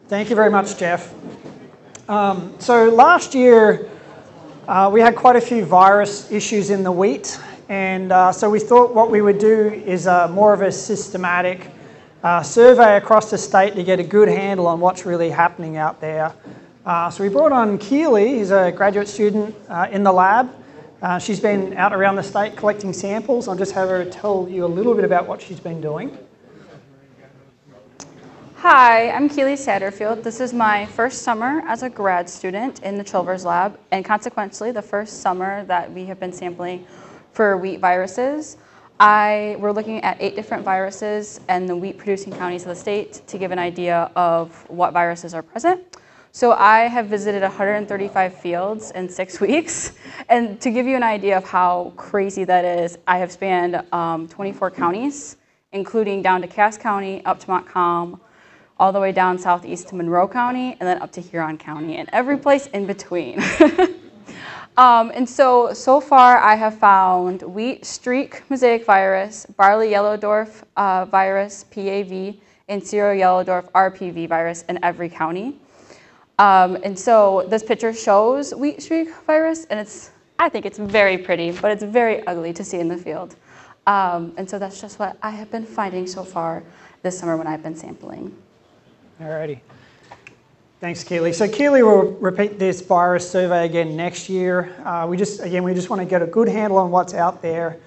Thank you very much, Jeff. So last year, we had quite a few virus issues in the wheat, and so we thought what we would do is more of a systematic survey across the state to get a good handle on what's really happening out there. So we brought on Keely, who's a graduate student in the lab. She's been out around the state collecting samples. I'll just have her tell you a little bit about what she's been doing. Hi, I'm Keely Satterfield. This is my first summer as a grad student in the Chilvers lab, and consequently the first summer that we have been sampling for wheat viruses. We're looking at 8 different viruses in the wheat producing counties of the state to give an idea of what viruses are present. So I have visited 135 fields in 6 weeks, and to give you an idea of how crazy that is, I have spanned 24 counties, including down to Cass County, up to Montcalm, all the way down southeast to Monroe County, and then up to Huron County, and every place in between. And so far I have found wheat streak mosaic virus, barley yellow dwarf virus, PAV, and cereal yellow dwarf, RPV virus in every county. And so this picture shows wheat streak virus, and I think it's very pretty, but it's very ugly to see in the field. And so that's just what I have been finding so far this summer when I've been sampling. Alrighty. Thanks, Keely. So Keely will repeat this virus survey again next year. We just want to get a good handle on what's out there.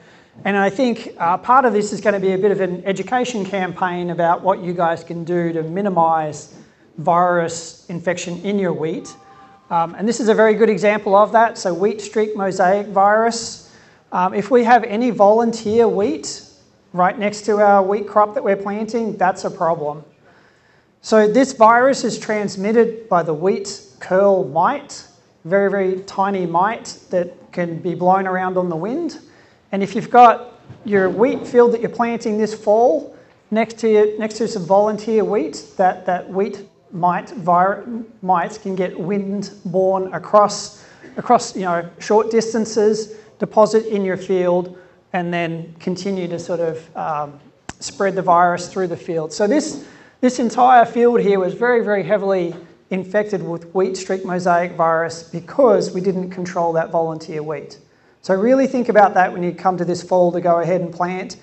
And I think part of this is going to be a bit of an education campaign about what you guys can do to minimize virus infection in your wheat. And this is a very good example of that. So wheat streak mosaic virus. If we have any volunteer wheat right next to our wheat crop that we're planting, that's a problem. So this virus is transmitted by the wheat curl mite, very, very tiny mite that can be blown around on the wind. And if you've got your wheat field that you're planting this fall next to some volunteer wheat, that wheat mites can get wind-borne across short distances, deposit in your field, and then continue to sort of spread the virus through the field. So this entire field here was very, very heavily infected with wheat streak mosaic virus because we didn't control that volunteer wheat. So really think about that when you come to this fall to go ahead and plant.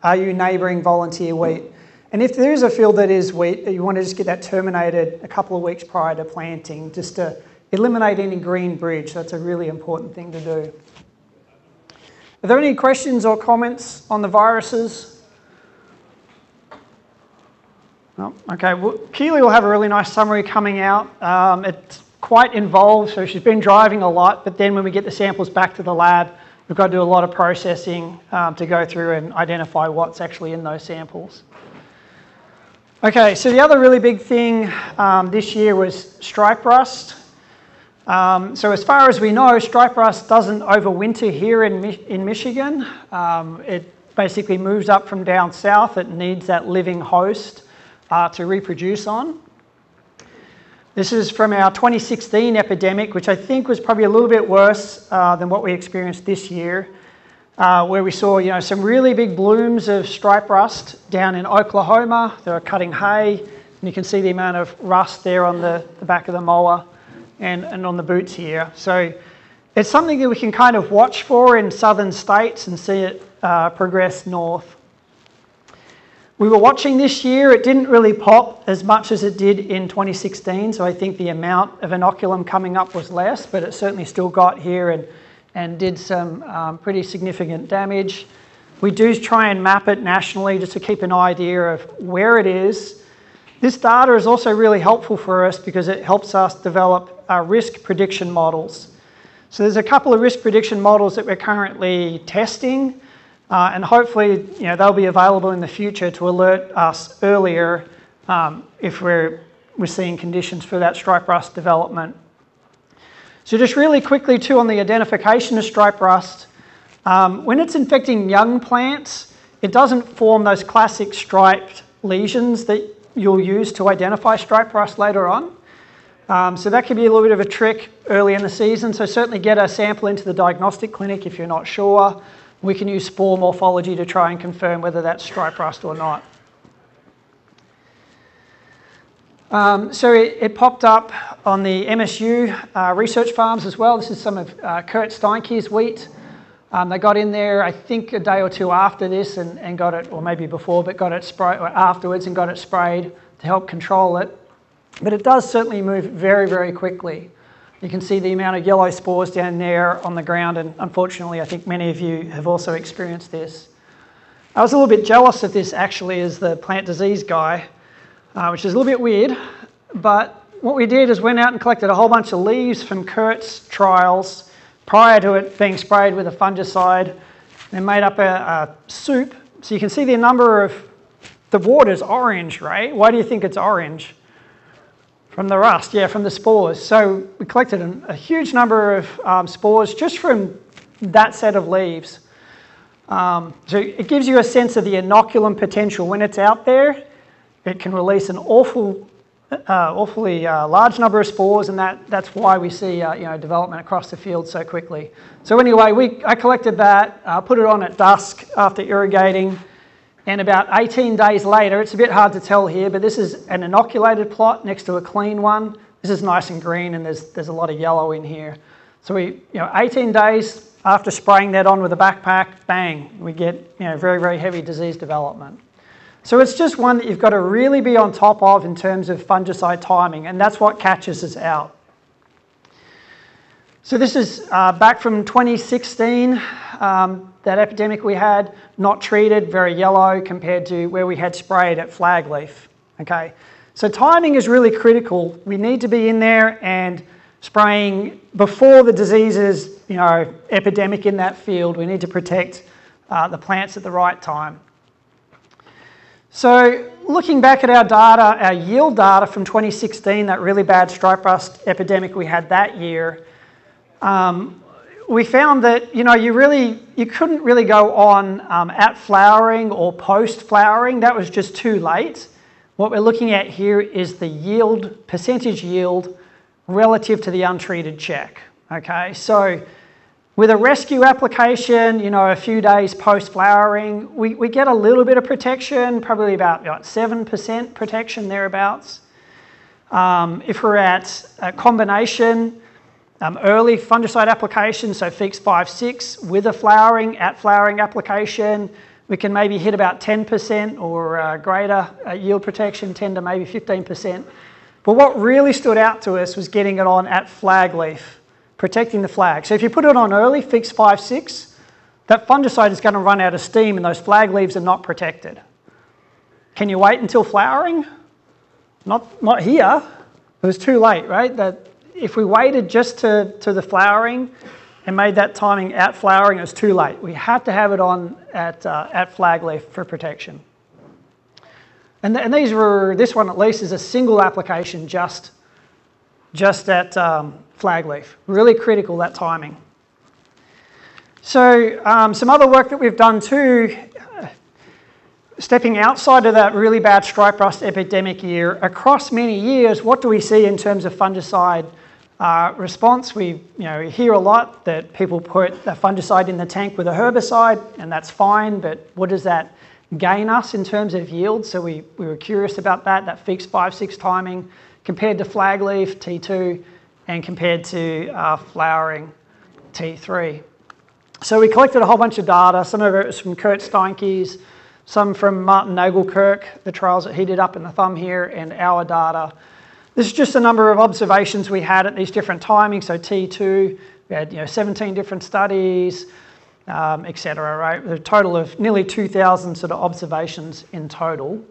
Are you neighbouring volunteer wheat? And if there is a field that is wheat, you want to just get that terminated a couple of weeks prior to planting, just to eliminate any green bridge. That's a really important thing to do. Are there any questions or comments on the viruses? Oh, okay, well, Keely will have a really nice summary coming out. It's quite involved, so she's been driving a lot, but then when we get the samples back to the lab, we've got to do a lot of processing to go through and identify what's actually in those samples. Okay, so the other really big thing this year was stripe rust. So as far as we know, stripe rust doesn't overwinter here in Michigan. It basically moves up from down south. It needs that living host to reproduce on. This is from our 2016 epidemic, which I think was probably a little bit worse than what we experienced this year, where we saw some really big blooms of stripe rust down in Oklahoma. They were cutting hay, and you can see the amount of rust there on the back of the mower and on the boots here. So it's something that we can kind of watch for in southern states and see it progress north. We were watching this year. It didn't really pop as much as it did in 2016, so I think the amount of inoculum coming up was less, but it certainly still got here and did some pretty significant damage. We do try and map it nationally just to keep an idea of where it is. This data is also really helpful for us because it helps us develop risk prediction models. So there's a couple of risk prediction models that we're currently testing. And hopefully, they'll be available in the future to alert us earlier if we're seeing conditions for that stripe rust development. So just really quickly too on the identification of stripe rust, when it's infecting young plants, it doesn't form those classic striped lesions that you'll use to identify stripe rust later on. So that can be a little bit of a trick early in the season. So certainly get a sample into the diagnostic clinic if you're not sure. We can use spore morphology to try and confirm whether that's stripe rust or not. So it popped up on the MSU research farms as well. This is some of Kurt Steinke's wheat. They got in there, I think, a day or two after this and got it, or maybe before, but got it sprayed afterwards and got it sprayed to help control it. But it does certainly move very, very quickly. You can see the amount of yellow spores down there on the ground, and unfortunately, I think many of you have also experienced this. I was a little bit jealous of this actually as the plant disease guy, which is a little bit weird, but what we did is went out and collected a whole bunch of leaves from Kurt's trials prior to it being sprayed with a fungicide and made up a soup. So you can see the number of, the water's orange, right? Why do you think it's orange? From the rust, yeah, from the spores. So we collected a huge number of spores just from that set of leaves. So it gives you a sense of the inoculum potential. When it's out there, it can release an awfully large number of spores, and that's why we see development across the field so quickly. So anyway, I collected that, put it on at dusk after irrigating, and about 18 days later, it's a bit hard to tell here, but this is an inoculated plot next to a clean one. This is nice and green, and there's a lot of yellow in here. So 18 days after spraying that on with a backpack, bang, we get very, very heavy disease development. So it's just one that you've got to really be on top of in terms of fungicide timing, and that's what catches us out. So this is back from 2016, that epidemic we had, not treated, very yellow compared to where we had sprayed at flagleaf. Okay, so timing is really critical. We need to be in there and spraying before the disease is epidemic in that field. We need to protect the plants at the right time. So looking back at our data, our yield data from 2016, that really bad stripe rust epidemic we had that year, we found that you couldn't really go on at flowering or post flowering. That was just too late. What we're looking at here is the yield, percentage yield relative to the untreated check. Okay, so with a rescue application, a few days post flowering, we get a little bit of protection, probably about 7% protection thereabouts. If we're at a combination, early fungicide application, so Fix 5-6 with a at flowering application, we can maybe hit about 10% or greater yield protection, 10 to maybe 15%. But what really stood out to us was getting it on at flag leaf, protecting the flag. So if you put it on early, Fix 5-6, that fungicide is going to run out of steam and those flag leaves are not protected. Can you wait until flowering? Not here. It was too late, right? That if we waited just to the flowering and made that timing at flowering, it was too late. We had to have it on at flag leaf for protection. And this one at least is a single application just at flag leaf. Really critical, that timing. So some other work that we've done too, stepping outside of that really bad stripe rust epidemic year, across many years, what do we see in terms of fungicide response? We hear a lot that people put a fungicide in the tank with a herbicide, and that's fine, but what does that gain us in terms of yield? So we were curious about that Fix 5-6 timing compared to flag leaf, T2, and compared to flowering, T3. So we collected a whole bunch of data. Some of it was from Kurt Steinke's, some from Martin Nagelkirk, the trials that he did up in the thumb here, and our data. This is just a number of observations we had at these different timings. So T2, we had 17 different studies, etc. Right, a total of nearly 2,000 sort of observations in total.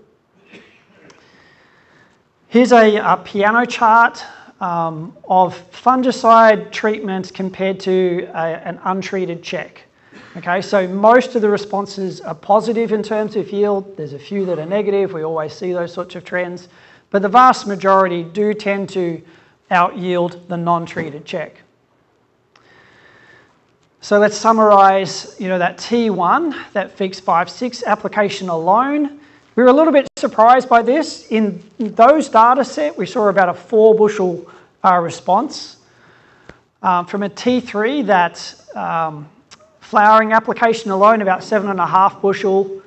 Here's a piano chart of fungicide treatments compared to an untreated check. Okay, so most of the responses are positive in terms of yield. There's a few that are negative. We always see those sorts of trends, but the vast majority do tend to out-yield the non-treated check. So let's summarize, that T1, that Fix 5-6 application alone. We were a little bit surprised by this. In those data set, we saw about a 4 bushel response. From a T3, that flowering application alone, about 7.5 bushel.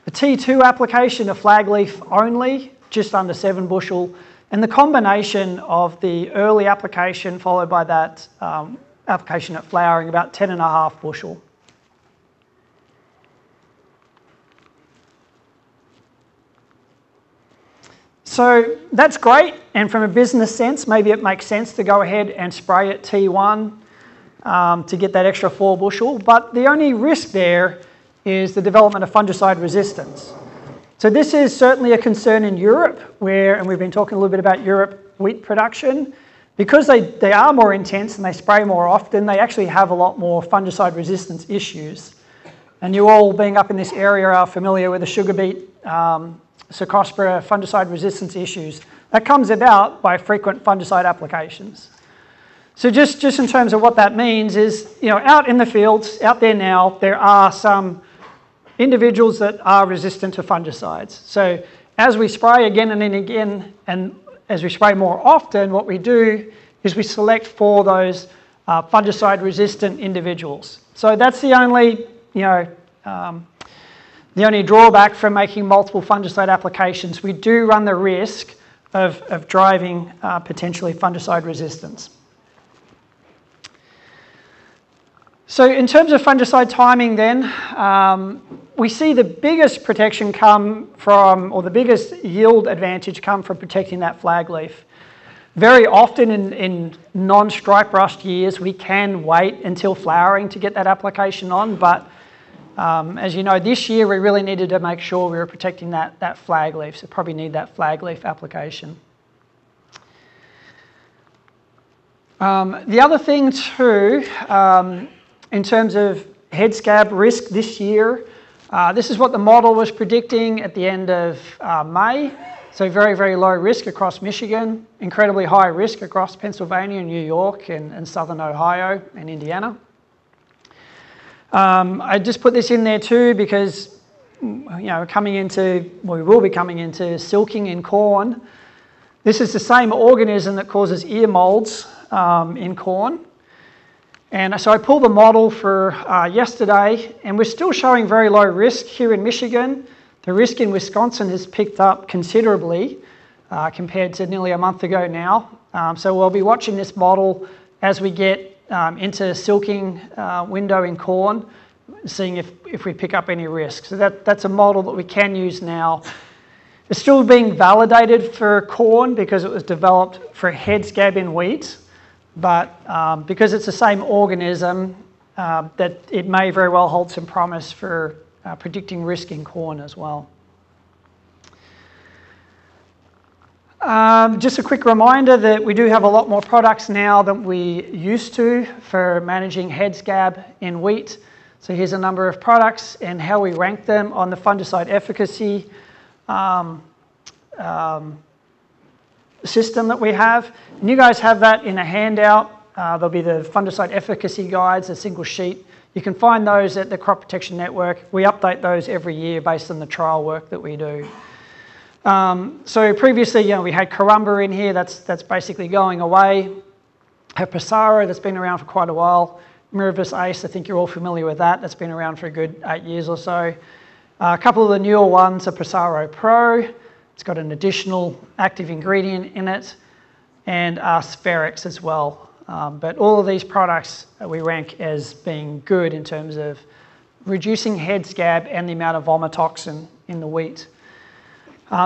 The T2 application, a flag leaf only, just under 7 bushel. And the combination of the early application followed by that application at flowering, about 10.5 bushel. So that's great, and from a business sense, maybe it makes sense to go ahead and spray at T1 to get that extra 4 bushel, but the only risk there is the development of fungicide resistance. So this is certainly a concern in Europe, and we've been talking a little bit about Europe wheat production. Because they are more intense and they spray more often, they actually have a lot more fungicide resistance issues. And you all, being up in this area, are familiar with the sugar beet Cercospora fungicide resistance issues. That comes about by frequent fungicide applications. So just in terms of what that means is, out in the fields, out there now, there are some individuals that are resistant to fungicides. So as we spray again and again, and as we spray more often, what we do is we select for those fungicide resistant individuals. So that's the only, the only drawback from making multiple fungicide applications. We do run the risk of driving potentially fungicide resistance. So in terms of fungicide timing then, we see the biggest protection come from, or the biggest yield advantage come from protecting that flag leaf. Very often in non-stripe rust years, we can wait until flowering to get that application on, but as you know, this year we really needed to make sure we were protecting that flag leaf, so probably need that flag leaf application. The other thing too, in terms of head scab risk this year, this is what the model was predicting at the end of May. So very, very low risk across Michigan, incredibly high risk across Pennsylvania, New York, and southern Ohio and Indiana. I just put this in there too because, we will be coming into silking in corn. This is the same organism that causes ear molds in corn. And so I pulled the model for yesterday, and we're still showing very low risk here in Michigan. The risk in Wisconsin has picked up considerably compared to nearly a month ago now. So we'll be watching this model as we get into silking window in corn, seeing if we pick up any risk. So that's a model that we can use now. It's still being validated for corn because it was developed for head scab in wheat, but because it's the same organism, that it may very well hold some promise for predicting risk in corn as well. Just a quick reminder that we do have a lot more products now than we used to for managing head scab in wheat. So here's a number of products and how we rank them on the fungicide efficacy system that we have. And you guys have that in a handout. There'll be the fungicide efficacy guides, a single sheet. You can find those at the Crop Protection Network. We update those every year based on the trial work that we do. So previously, we had Carumba in here. That's basically going away. Have Pissarro, that's been around for quite a while. Mirabis Ace, I think you're all familiar with that. That's been around for a good 8 years or so. A couple of the newer ones are Pissarro Pro. It's got an additional active ingredient in it, and Spherex as well. But all of these products we rank as being good in terms of reducing head scab and the amount of vomitoxin in the wheat.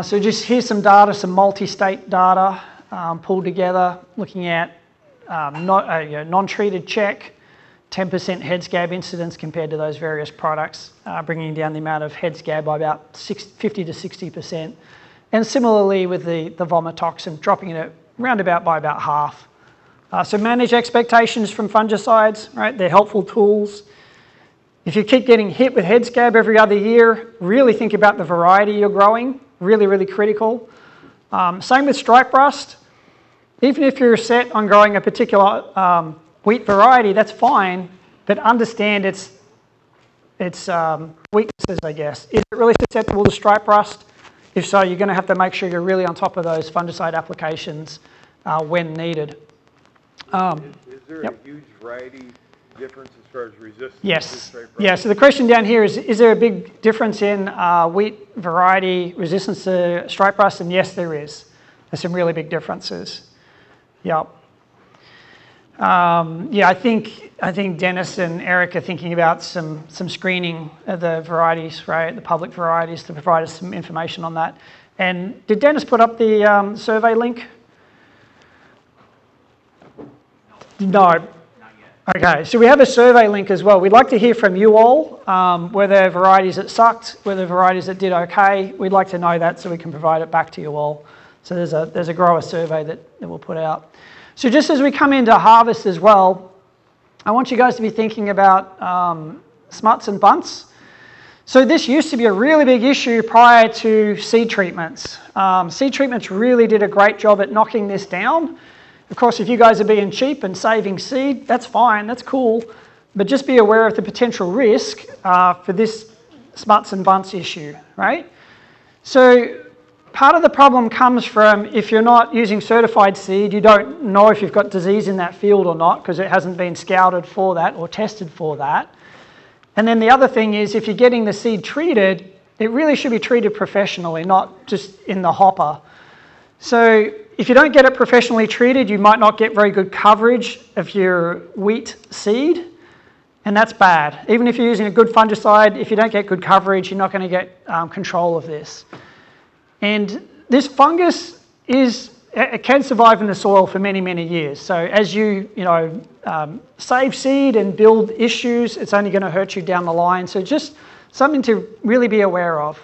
So just here's some data, some multi-state data pulled together, looking at non-treated check, 10% head scab incidence compared to those various products, bringing down the amount of head scab by about 50 to 60%. And similarly with the vomitoxin, dropping it round about by about half. So manage expectations from fungicides, right? They're helpful tools. If you keep getting hit with head scab every other year, really think about the variety you're growing. Really, really critical. Same with stripe rust. Even if you're set on growing a particular wheat variety, that's fine, but understand its weaknesses, I guess. Is it really susceptible to stripe rust? If so, you're going to have to make sure you're really on top of those fungicide applications when needed. Is there a huge variety difference as far as resistance? Yes. Yeah, so the question down here is there a big difference in wheat variety resistance to stripe rust? And yes, there is. There's some really big differences. Yep. Yeah, I think Dennis and Eric are thinking about some screening of the varieties, right? The public varieties, to provide us some information on that. And did Dennis put up the survey link? No. Okay, so we have a survey link as well. We'd like to hear from you all, whether varieties that sucked, whether varieties that did okay. We'd like to know that so we can provide it back to you all. So there's a grower survey that we'll put out. So just as we come into harvest as well, I want you guys to be thinking about smuts and bunts. So this used to be a really big issue prior to seed treatments. Seed treatments really did a great job at knocking this down. Of course, if you guys are being cheap and saving seed, that's fine, that's cool. But just be aware of the potential risk for this smuts and bunts issue, right? So part of the problem comes from if you're not using certified seed, you don't know if you've got disease in that field or not because it hasn't been scouted for that or tested for that. And then the other thing is if you're getting the seed treated, it really should be treated professionally, not just in the hopper. So if you don't get it professionally treated, you might not get very good coverage of your wheat seed, and that's bad. Even if you're using a good fungicide, if you don't get good coverage, you're not going to get control of this. And this fungus it can survive in the soil for many, many years. So as you save seed and build issues, it's only going to hurt you down the line. So just something to really be aware of.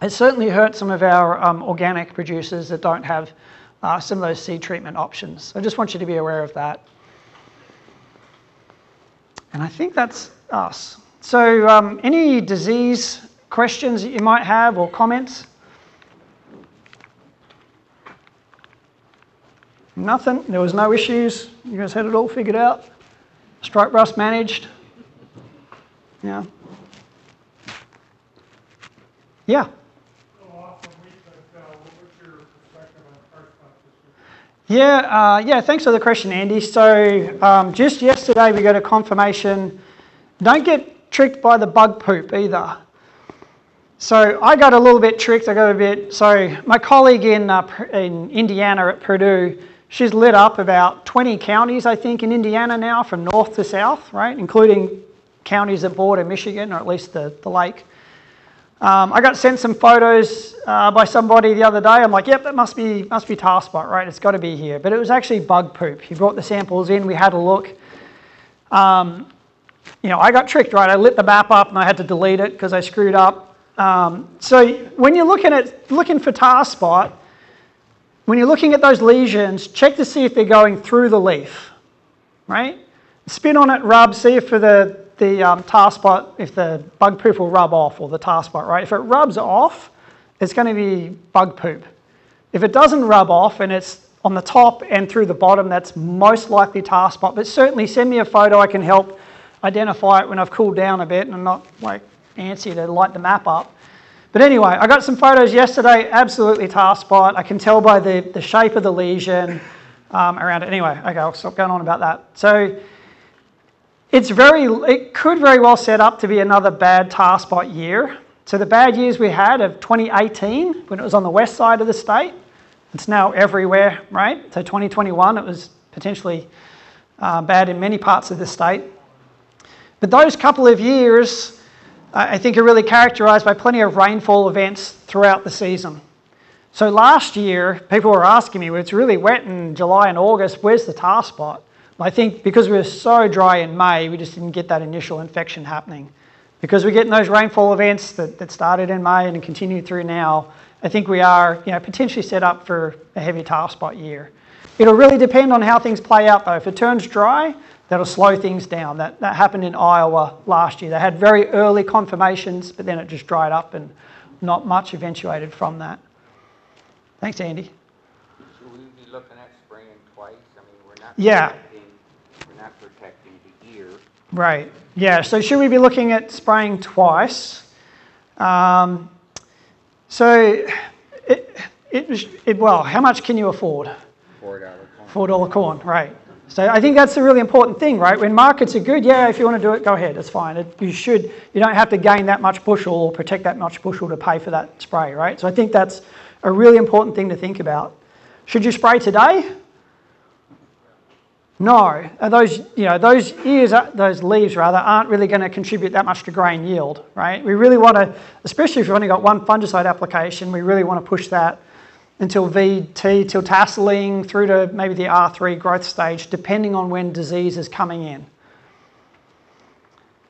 It certainly hurts some of our organic producers that don't have some of those seed treatment options. I just want you to be aware of that. And I think that's us. So any disease questions that you might have or comments? Nothing. There was no issues. You guys had it all figured out. Stripe rust managed. Yeah. Yeah. Yeah, thanks for the question, Andy. So just yesterday we got a confirmation, don't get tricked by the bug poop either. So I got a little bit tricked, so my colleague in Indiana at Purdue, she's lit up about 20 counties, I think, in Indiana now, from north to south, right, including counties that border Michigan, or at least the lake. I got sent some photos by somebody the other day. I'm like, yep, that must be tar spot, right? It's got to be here. But it was actually bug poop. He brought the samples in. We had a look. I got tricked, right? I lit the map up and I had to delete it because I screwed up. So when you're looking for tar spot, when you're looking at those lesions, check to see if they're going through the leaf, right? Spin on it, rub, see if for the tar spot, if the bug poop will rub off, or the tar spot, right? If it rubs off, it's going to be bug poop. If it doesn't rub off and it's on the top and through the bottom, that's most likely tar spot. But certainly send me a photo. I can help identify it when I've cooled down a bit and I'm not like antsy to light the map up. But anyway, I got some photos yesterday, absolutely tar spot. I can tell by the shape of the lesion around it. Anyway, okay, I'll stop going on about that. So it could very well set up to be another bad tar spot year. So the bad years we had of 2018, when it was on the west side of the state, it's now everywhere, right? So 2021, it was potentially bad in many parts of the state. But those couple of years, I think, are really characterised by plenty of rainfall events throughout the season. So last year, people were asking me, well, it's really wet in July and August, where's the tar spot? I think because we were so dry in May, we just didn't get that initial infection happening. Because we're getting those rainfall events that started in May and continued through now, I think we are potentially set up for a heavy tar spot year. It'll really depend on how things play out though. If it turns dry, that'll slow things down. That happened in Iowa last year. They had very early confirmations, but then it just dried up and not much eventuated from that. Thanks, Andy. Should we be looking at spraying twice? I mean, we're not protecting the ear. Right. Yeah. So should we be looking at spraying twice? Well, how much can you afford? $4 corn. $4 corn, right. So I think that's a really important thing, right? When markets are good, yeah, if you want to do it, go ahead, it's fine. You don't have to gain that much bushel or protect that much bushel to pay for that spray, right? So I think that's a really important thing to think about. Should you spray today? No, those leaves aren't really going to contribute that much to grain yield, right? We really want to, especially if you've only got one fungicide application, we really want to push that until VT, till tasseling, through to maybe the R3 growth stage, depending on when disease is coming in.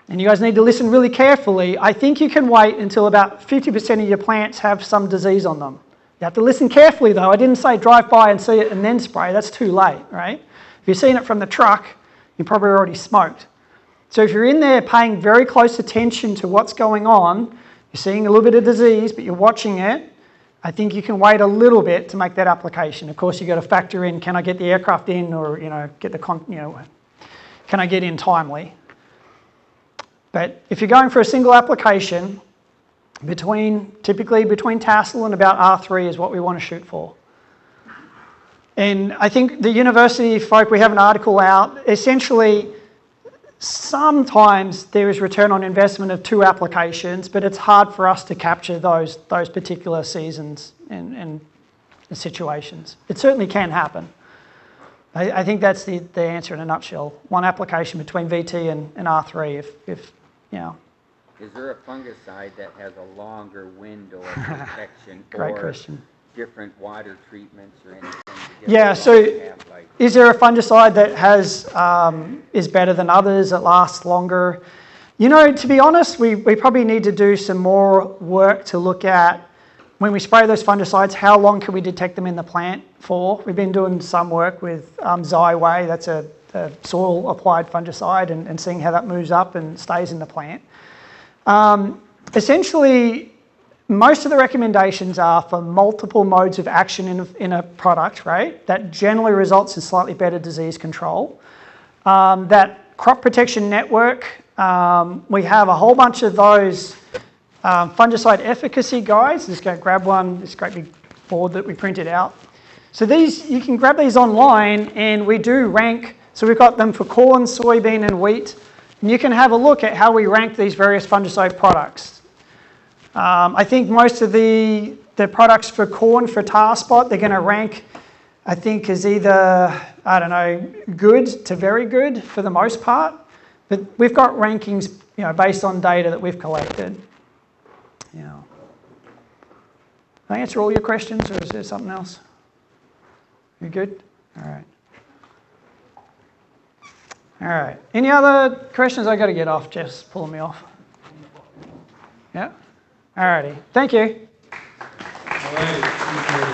And you guys need to listen really carefully. I think you can wait until about 50% of your plants have some disease on them. You have to listen carefully though. I didn't say drive by and see it and then spray. That's too late, right? If you've seen it from the truck, you probably already smoked. So if you're in there paying very close attention to what's going on, you're seeing a little bit of disease, but you're watching it, I think you can wait a little bit to make that application. Of course, you've got to factor in, can I get the aircraft in, or can I get in timely? But if you're going for a single application, typically between tassel and about R3 is what we want to shoot for. And I think the university folk, we have an article out, essentially sometimes there is return on investment of 2 applications, but it's hard for us to capture those particular seasons and situations. It certainly can happen. I think that's the answer in a nutshell. 1 application between VT and R3 if Is there a fungicide that has a longer window of protection Great question. Different water treatments or anything? Yeah, so is there a fungicide that is better than others, that lasts longer? To be honest, we probably need to do some more work to look at, when we spray those fungicides, how long can we detect them in the plant for? We've been doing some work with Xyway, that's a soil applied fungicide, and seeing how that moves up and stays in the plant. Essentially, most of the recommendations are for multiple modes of action in a product, right? That generally results in slightly better disease control. That crop protection network, we have a whole bunch of those fungicide efficacy guides. Just go grab one, this great big board that we printed out. So you can grab these online, and we do rank. So we've got them for corn, soybean, and wheat. And you can have a look at how we rank these various fungicide products. I think most of the products for corn, for tar spot, they're going to rank, I think, as either, good to very good for the most part. But we've got rankings, based on data that we've collected. Did I answer all your questions, or is there something else? You good? All right. All right. Any other questions? I got to get off. Jeff's pulling me off. Yeah? All righty. Thank you. All right.